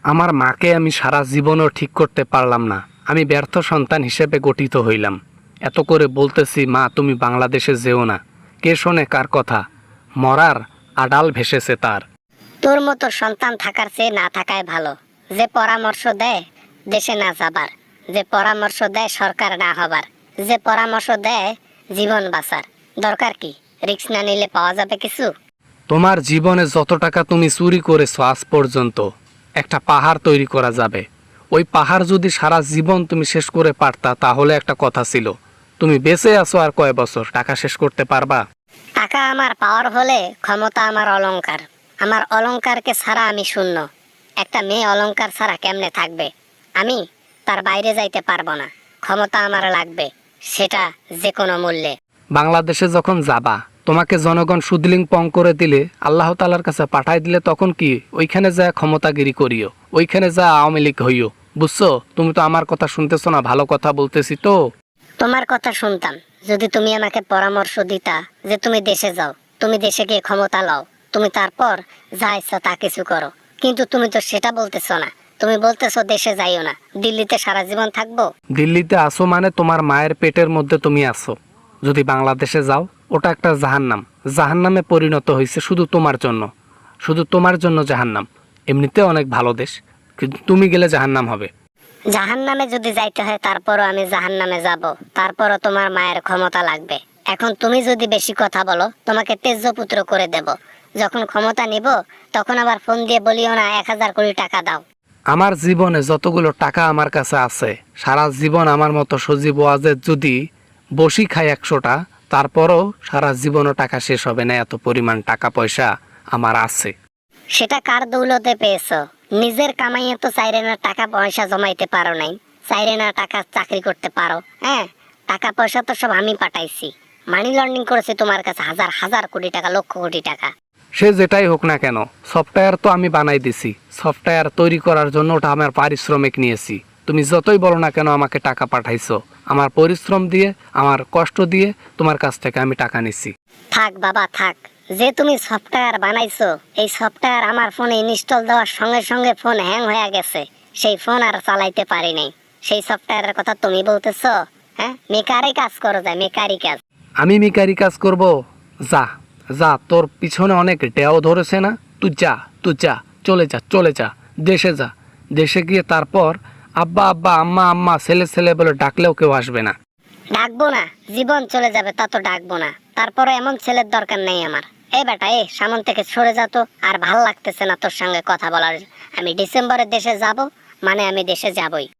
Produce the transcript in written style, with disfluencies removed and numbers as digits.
আমার মাকে আমি সারা জীবনও ঠিক করতে পারলাম না। আমি ব্যর্থ সন্তান হিসেবে গঠিত হইলাম। এত করে বলতেছি, মা তুমি বাংলাদেশে যেও না। কে শোনে কার কথা? মরার আডাল ভেসেছে তার। তোর মতো সন্তান থাকার চেয়ে না থাকাই ভালো। যে পরামর্শ দেয় দেশে না যাবার, যে পরামর্শ দেয় সরকার না হবার, যে পরামর্শ দেয় জীবন বাঁচার, দরকার কি? রিস্ক না নিলে পাওয়া যাবে কিছু? তোমার জীবনে যত টাকা তুমি চুরি করেছো আজ পর্যন্ত, একটা পাহাড় তৈরি করা যাবে। ওই পাহাড় যদি সারা জীবন তুমি শেষ করে পারতা তাহলে একটা কথা ছিল। তুমি বেঁচে আছো আর কয় বছর, টাকা শেষ করতে পারবা? টাকা আমার পাওয়ার হলে ক্ষমতা আমার অলংকার। আমার অলংকারকে ছাড়া আমি শূন্য। একটা মেয়ে অলংকার ছাড়া কেমনে থাকবে? আমি তার বাইরে যাইতে পারবো না। ক্ষমতা আমার লাগবে, সেটা যে কোনো মূল্যে। বাংলাদেশে যখন যাবা, তোমাকে জনগণ সুদলিং পং করে দিলে, আল্লাহ তালার কাছে পাঠাই দিলে, তখন কি ওইখানে যা ক্ষমতাগিরি করিও, ওইখানে যা আওয়ামী লীগ হইও? বুঝছো? তুমি তো আমার কথা শুনতেছো না, ভালো কথা বলতেছি তো। তোমার কথা শুনতাম যদি তুমি আমাকে পরামর্শ দিতা যে তুমি দেশে যাও, তুমি দেশে গিয়ে ক্ষমতা লও, তুমি তারপর যা ইচ্ছা তা কিছু করো। কিন্তু তুমি তো সেটা বলতেছো না। তুমি বলতেছো দেশে যাইও না, দিল্লিতে সারা জীবন থাকবো। দিল্লিতে আসো মানে তোমার মায়ের পেটের মধ্যে তুমি আসো। যদি বাংলাদেশে যাও, ওটা একটা জাহান্নাম। জাহান্নামে পরিণত হয়েছে শুধু তোমার জন্য, শুধু তোমার জন্য জাহান্নাম। এমনিতে অনেক ভালো দেশ, কিন্তু তুমি গেলে জাহান্নাম হবে। জাহান্নামে যদি যাইতে হয় তারপরও আমি জাহান্নামে যাব, তারপরও তোমার মায়ের ক্ষমতা লাগবে। এখন তুমি যদি বেশি কথা বলো তোমাকে তেজপুত্র করে দেব। যখন ক্ষমতা নিব তখন আবার ফোন দিয়ে বলিও না 1000 কোটি টাকা দাও। আমার জীবনে যতগুলো টাকা আমার কাছে আছে, সারা জীবন আমার মতো সজীব ওয়াজেদ যদি বসি খায় 100টা, তারপরও সারা জীবনও টাকা শেষ হবে না। এত পরিমাণ টাকা পয়সা আমার আছে। সেটা কার দৌলতে পেয়েছো? নিজের কামাইয়ে তো চাইরে না টাকা পয়সা জমাইতে পারো নাই, চাইরে না টাকা চাকরি করতে পারো। হ্যাঁ, টাকা পয়সা তো সব আমি পাঠাইছি। মানি লন্ডারিং করেছি তোমার কাছে হাজার হাজার কোটি টাকা, লক্ষ কোটি টাকা। সে যেটাই হোক না কেন, সফটওয়্যার তো আমি বানাই দিছি। সফটওয়্যার তৈরি করার জন্য ওটা আমার পারিশ্রমিক নিয়েছি। তুমি যতই বলো না কেন আমাকে টাকা পাঠাইছো, আমার পরিশ্রম দিয়ে, আমার কষ্ট দিয়ে তোমার কাছ থেকে আমি টাকা নিছি। থাক বাবা থাক। যে তুমি সফটওয়্যার বানাইছো, এই সফটওয়্যার আমার ফোনে ইনস্টল দেওয়ার সঙ্গে সঙ্গে ফোন হ্যাং হয়ে গেছে। সেই ফোন আর চালাইতে পারি নাই। সেই সফটওয়্যারের কথা তুমি বলতেছো? হ্যাঁ, মেকারি কাজ করো, যায় মেকারি কাজ। আমি মিকারি কাজ করব? যা, যা, তোর পিছনে অনেক ডেও ধরেছে না? তুই যা, তুই যা, চলে যা, চলে যা, দেশে যা। দেশে গিয়ে তারপর আব্বা আব্বা, আম্মা আম্মা, ছেলে ছেলে বলে ডাকলেও কেউ আসবে না। ডাকবো না, জীবন চলে যাবে তা তো ডাকবো না। তারপরে এমন ছেলের দরকার নেই আমার। এই বেটা, সামন থেকে সরে যা তো। আর ভাল লাগতেছে না তোর সঙ্গে কথা বলার। আমি ডিসেম্বরে দেশে যাব, মানে আমি দেশে যাবই।